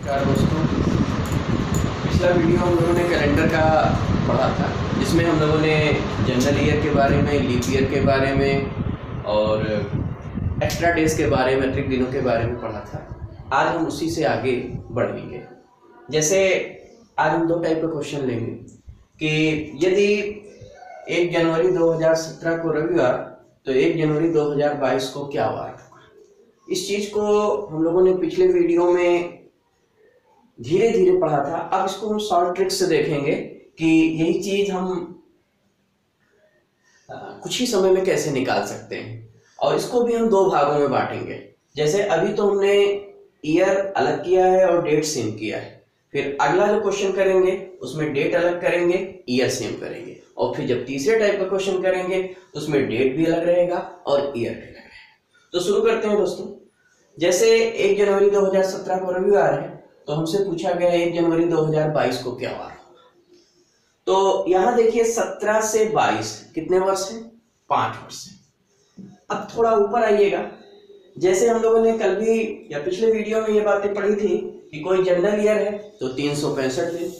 नमस्कार दोस्तों। पिछला वीडियो हम लोगों ने कैलेंडर का पढ़ा था, जिसमें हम लोगों ने जनरल ईयर के बारे में, लीप ईयर के बारे में और एक्स्ट्रा डेज के बारे में, अतिरिक्त दिनों के बारे में पढ़ा था। आज हम उसी से आगे बढ़ेंगे। जैसे आज हम दो टाइप का क्वेश्चन लेंगे कि यदि 1 जनवरी 2017 को रविवार तो 1 जनवरी 2022 को क्या वार होगा। इस चीज़ को हम लोगों ने पिछले वीडियो में धीरे धीरे पढ़ा था। अब इसको हम शॉर्ट ट्रिक से देखेंगे कि यही चीज हम कुछ ही समय में कैसे निकाल सकते हैं, और इसको भी हम दो भागों में बांटेंगे। जैसे अभी तो हमने ईयर अलग किया है और डेट सेम किया है, फिर अगला जो क्वेश्चन करेंगे उसमें डेट अलग करेंगे, ईयर सेम करेंगे, और फिर जब तीसरे टाइप का क्वेश्चन करेंगे उसमें डेट भी अलग रहेगा और ईयर भी अलग रहेगा। तो शुरू करते हैं दोस्तों। जैसे 1 जनवरी 2017 को रविवार है, तो हमसे पूछा गया 1 जनवरी 2022 को क्या वार होगा। तो यहां देखिए 17 से 22 कितने वर्ष है? 5 वर्ष है। अब थोड़ा ऊपर आइएगा। जैसे हम लोगों ने कल भी या पिछले वीडियो में ये बातें पढ़ी थी कि कोई जनरल ईयर है तो 365 दिन,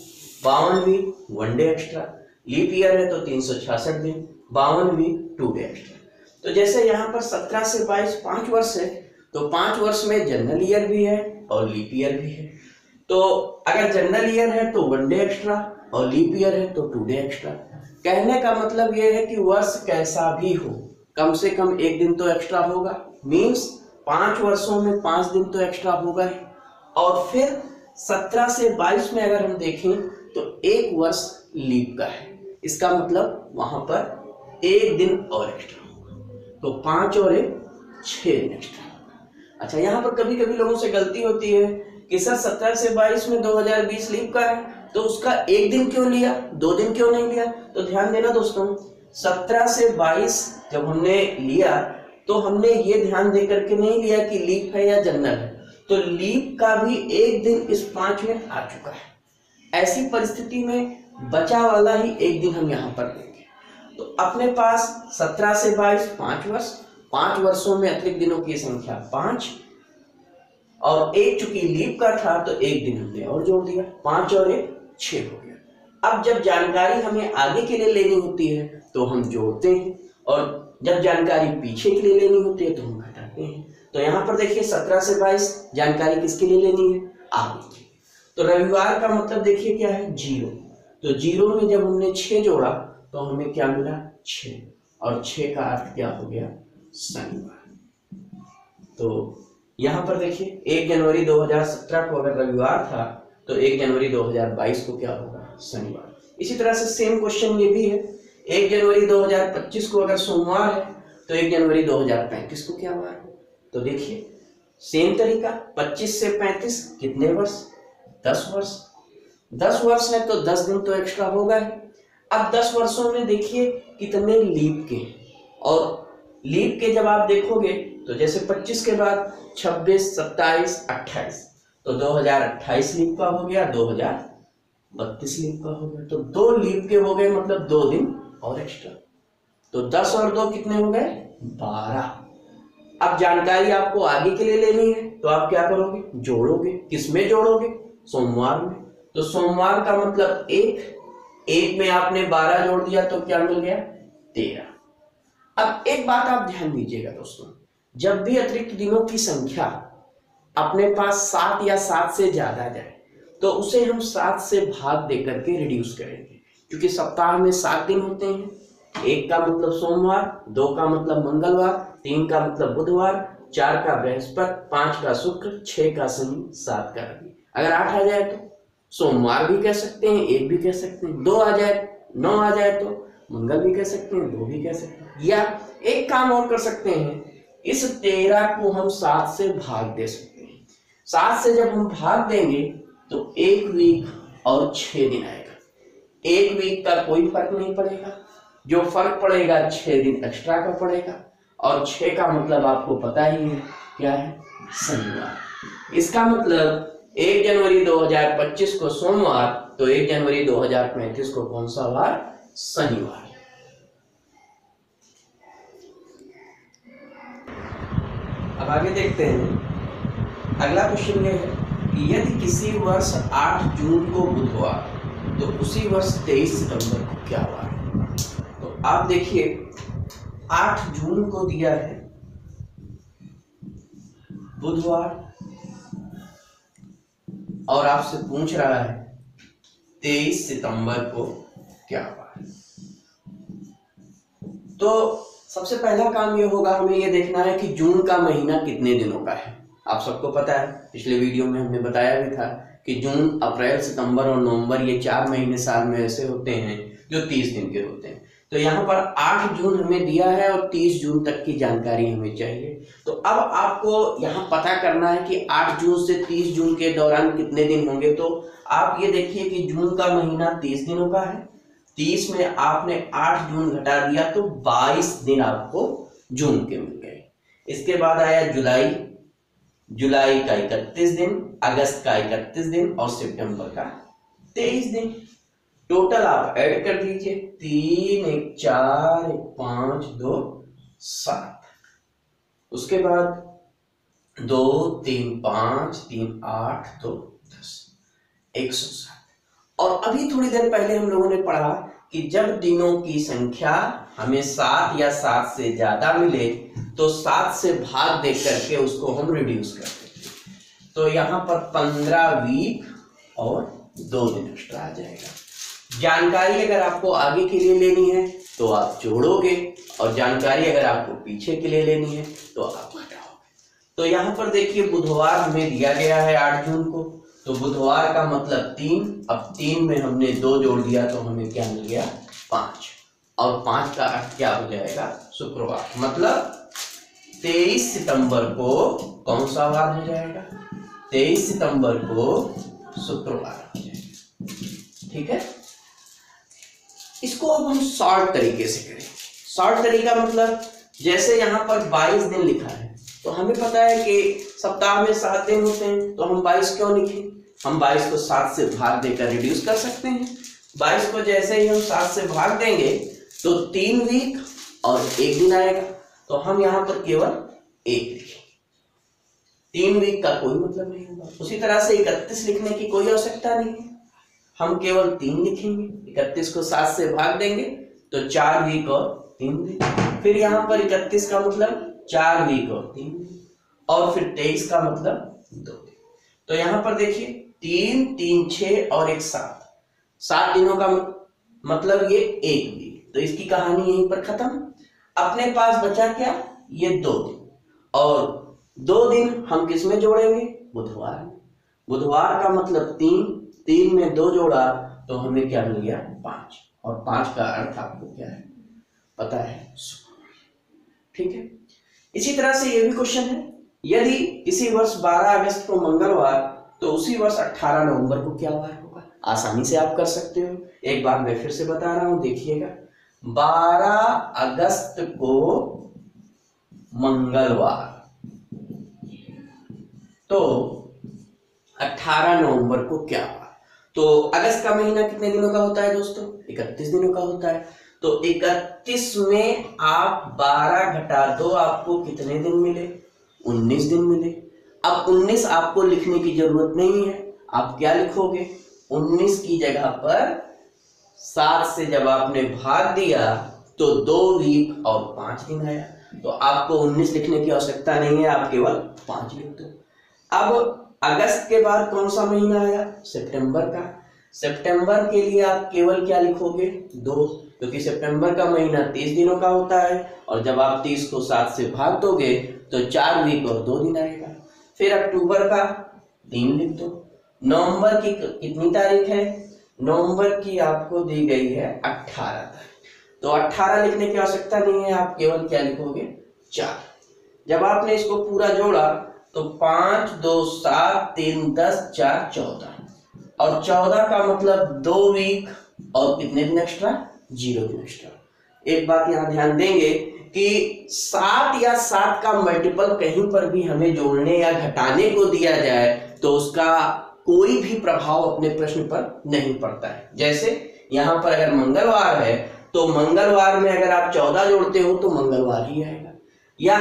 52 week, 1 day extra. Leap year है तो 366 दिन, 52 वीक, 2 डे एक्स्ट्रा। तो जैसे यहाँ पर 17 से 22 5 वर्ष है, तो 5 वर्ष में जनरल ईयर भी है और लीप ईयर भी है। तो अगर जनरल ईयर है तो 1 डे एक्स्ट्रा और लीप ईयर है तो 2 डे एक्स्ट्रा। कहने का मतलब यह है कि वर्ष कैसा भी हो, कम से कम 1 दिन तो एक्स्ट्रा होगा। मींस 5 वर्षों में 5 दिन तो एक्स्ट्रा होगा ही। और फिर 17 से 22 में अगर हम देखें तो 1 वर्ष लीप का है। इसका मतलब वहां पर 1 दिन और एक्स्ट्रा होगा। तो 5 और 1 6 दिन एक्स्ट्रा होगा। अच्छा, यहाँ पर कभी कभी लोगों से गलती होती है कि सर 17 से 22 में 2020 लीप का है, तो उसका 1 दिन क्यों लिया, 2 दिन क्यों नहीं लिया। तो ध्यान देना दोस्तों, 17 से 22 जब हमने लिया तो हमने ये ध्यान दे करके नहीं लिया कि लीप है या जनरल है। तो लीप का भी 1 दिन इस 5 में आ चुका है। ऐसी परिस्थिति में बचा वाला ही 1 दिन हम यहाँ पर लेंगे। तो अपने पास 17 से 22 5 वर्ष, 5 वर्षों में अतिरिक्त दिनों की संख्या 5, और 1 चूंकि लीप का था तो 1 दिन हमने और जोड़ दिया, 5 और 1 6 हो गया। अब जब जानकारी हमें आगे के लिए लेनी होती है तो हम जोड़ते हैं, और जब जानकारी पीछे के लिए लेनी होती है तो हम घटाते हैं। तो यहाँ पर देखिए 17 से 22 जानकारी किसके लिए लेनी है? आगे की। तो रविवार का मतलब देखिए क्या है? 0। तो 0 में जब हमने 6 जोड़ा तो हमें क्या मिला? 6, और 6 का अर्थ क्या हो गया? शनिवार। तो यहाँ पर देखिए 1 जनवरी 2017 को अगर रविवार था तो 1 जनवरी 2022 को क्या होगा? शनिवार। इसी तरह से सेम क्वेश्चन ये भी है। 1 जनवरी 2025 को अगर सोमवार है तो 1 जनवरी 2035 को क्या वार है? तो देखिए सेम तरीका, 25 से 35 कितने वर्ष? 10 वर्ष। 10 वर्ष है तो 10 दिन तो एक्स्ट्रा होगा ही। अब 10 वर्षों में देखिए कितने लीप के, और लीप के जब आप देखोगे तो जैसे 25 के बाद 26, 27, 28, तो 2028 लीप का हो गया, 2032 लीप का हो गया। तो 2 लीप के हो गए, मतलब 2 दिन और एक्स्ट्रा। तो 10 और 2 कितने हो गए? 12। अब जानकारी आपको आगे के लिए लेनी है तो आप क्या करोगे? जोड़ोगे। किसमें जोड़ोगे? सोमवार में। तो सोमवार का मतलब 1 में आपने 12 जोड़ दिया तो क्या मिल गया? 13। अब एक बात आप ध्यान दीजिएगा दोस्तों, जब भी अतिरिक्त दिनों की संख्या अपने पास 7 या 7 से ज्यादा जाए तो उसे हम 7 से भाग देकर के रिड्यूस करेंगे, क्योंकि सप्ताह में 7 दिन होते हैं। 1 का मतलब सोमवार, 2 का मतलब मंगलवार, 3 का मतलब बुधवार, 4 का बृहस्पति, 5 का शुक्र, 6 का शनि, 7 का रवि। अगर 8 आ जाए तो सोमवार भी कह सकते हैं, 1 भी कह सकते हैं। 2 आ जाए, 9 आ जाए तो मंगल भी कह सकते हैं, 2 भी कह सकते हैं। या एक काम और कर सकते हैं, इस 13 को हम 7 से भाग दे सकते हैं। 7 से जब हम भाग देंगे तो 1 वीक और 6 दिन आएगा। 1 वीक का कोई फर्क नहीं पड़ेगा, जो फर्क पड़ेगा 6 दिन एक्स्ट्रा का पड़ेगा, और 6 का मतलब आपको पता ही है क्या है? शनिवार। इसका मतलब 1 जनवरी 2025 को सोमवार, तो 1 जनवरी 2035 को कौन सा वार? शनिवार। अब आगे देखते हैं। अगला क्वेश्चन ये है कि यदि किसी वर्ष 8 जून को बुधवार तो उसी वर्ष 23 सितंबर को क्या वार है। तो आप देखिए 8 जून को दिया है बुधवार और आपसे पूछ रहा है 23 सितंबर को क्या वार है। तो सबसे पहला काम ये होगा, हमें ये देखना है कि जून का महीना कितने दिनों का है। आप सबको पता है, पिछले वीडियो में हमने बताया भी था कि जून, अप्रैल, सितंबर और नवंबर ये 4 महीने साल में ऐसे होते हैं जो 30 दिन के होते हैं। तो यहाँ पर 8 जून हमें दिया है और 30 जून तक की जानकारी हमें चाहिए। तो अब आपको यहाँ पता करना है कि 8 जून से 30 जून के दौरान कितने दिन होंगे। तो आप ये देखिए कि जून का महीना 30 दिनों का है, 30 में आपने 8 जून घटा दिया तो 22 दिन आपको जून के मिल गए। इसके बाद आया जुलाई, जुलाई का 31 दिन, अगस्त का 31 दिन और सितंबर का 23 दिन। टोटल आप ऐड कर दीजिए, 3 1 4 1 5 2 7, उसके बाद 2 3 5 3 8 2 10, 107। और अभी थोड़ी देर पहले हम लोगों ने पढ़ा कि जब दिनों की संख्या हमें 7 या 7 से ज्यादा मिले तो 7 से भाग दे करके उसको हम रिड्यूस करते हैं। तो यहाँ पर 15 वीक और 2 दिन एक्स्ट्रा आ जाएगा। जानकारी अगर आपको आगे के लिए लेनी है तो आप जोड़ोगे और जानकारी अगर आपको पीछे के लिए लेनी है तो आप घटाओगे। तो यहाँ पर देखिए बुधवार हमें दिया गया है 8 जून को, तो बुधवार का मतलब 3। अब 3 में हमने 2 जोड़ दिया तो हमें क्या मिल गया 5, और 5 का अर्थ क्या हो जाएगा शुक्रवार। मतलब 23 सितंबर को कौन सा वार हो जाएगा, 23 सितंबर को शुक्रवार हो जाएगा। ठीक है, इसको अब हम शॉर्ट तरीके से करें। शॉर्ट तरीका मतलब जैसे यहाँ पर 22 दिन लिखा है तो हमें पता है कि सप्ताह में 7 दिन होते हैं, तो हम 22 क्यों लिखें, हम 22 को 7 से भाग देकर रिड्यूस कर सकते हैं। 22 को जैसे ही हम 7 से भाग देंगे तो 3 वीक और 1 दिन आएगा, तो हम यहाँ पर केवल 1 लिखेंगे। 3 वीक का कोई मतलब नहीं होगा। उसी तरह से 31 लिखने की कोई आवश्यकता नहीं है, हम केवल 3 लिखेंगे। 31 को 7 से भाग देंगे तो 4 वीक और 3 दिन। फिर यहाँ पर 31 का मतलब 4 वीक और 3 दिन, और फिर 23 का मतलब 2 दिन। तो यहाँ पर देखिए 3 3 6 और 1 7 दिनों का मतलब ये 1 वीक। तो इसकी कहानी यहीं पर खत्म। अपने पास बचा क्या, ये 2 दिन, और 2 दिन हम किस में जोड़ेंगे, बुधवार में। बुधवार का मतलब 3 में 2 जोड़ा तो हमें क्या मिल गया 5, और 5 का अर्थ आपको क्या है पता है शुक्रवार। ठीक है, इसी तरह से ये भी क्वेश्चन है, यदि किसी वर्ष 12 अगस्त को मंगलवार तो उसी वर्ष 18 नवंबर को क्या वार होगा। आसानी से आप कर सकते हो, एक बार मैं फिर से बता रहा हूं, देखिएगा 12 अगस्त को मंगलवार तो 18 नवंबर को क्या वार। तो अगस्त का महीना कितने दिनों का होता है दोस्तों, 31 दिनों का होता है। तो 31 में आप 12 घटा दो, आपको कितने दिन मिले, 19 दिन मिले। अब 19 आपको लिखने की जरूरत नहीं है, आप क्या लिखोगे, 19 की जगह पर 7 से जब आपने भाग दिया तो 2 वीक और 5 दिन आया, तो आपको 19 लिखने की आवश्यकता नहीं है, आप केवल 5 लिख दो। अब अगस्त के बाद कौन सा महीना आया, सितंबर का। सितंबर के लिए आप केवल क्या लिखोगे 2, क्योंकि सितंबर का महीना 30 दिनों का होता है, और जब आप 30 को 7 से भाग दोगे तो 4 वीक और 2 दिन आएगा। फिर अक्टूबर का 3 लिख दो। नवंबर की कितनी तारीख है, नवंबर की आपको दी गई है 18 तारीख, तो 18 लिखने की आवश्यकता नहीं है, आप केवल क्या लिखोगे 4। जब आपने इसको पूरा जोड़ा तो 5 2 7 3 10 4 14, और 14 का मतलब 2 वीक और कितने दिन एक्स्ट्रा, 0 दिन एक्स्ट्रा। एक बात यहाँ ध्यान देंगे कि 7 या 7 का मल्टीपल कहीं पर भी हमें जोड़ने या घटाने को दिया जाए तो उसका कोई भी प्रभाव अपने प्रश्न पर नहीं पड़ता है। जैसे यहाँ पर अगर मंगलवार है तो मंगलवार में अगर आप 14 जोड़ते हो तो मंगलवार ही आएगा, या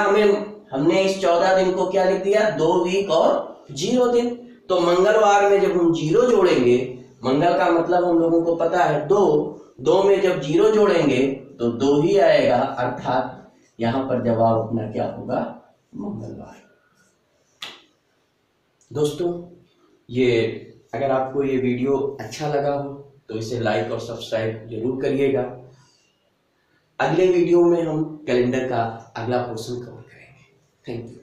हमने इस 14 दिन को क्या लिख दिया 2 वीक और 0 दिन, तो तो मंगलवार में जब हम 0 जोड़ेंगे, मंगल का मतलब हम लोगों को पता है 2 में जब 0 जोड़ेंगे तो 2 ही आएगा, अर्थात यहां पर जवाब अपना क्या होगा, मंगलवार। दोस्तों ये अगर आपको ये वीडियो अच्छा लगा हो तो इसे लाइक और सब्सक्राइब जरूर करिएगा। अगले वीडियो में हम कैलेंडर का अगला पोर्शन कवर करेंगे। Thank you.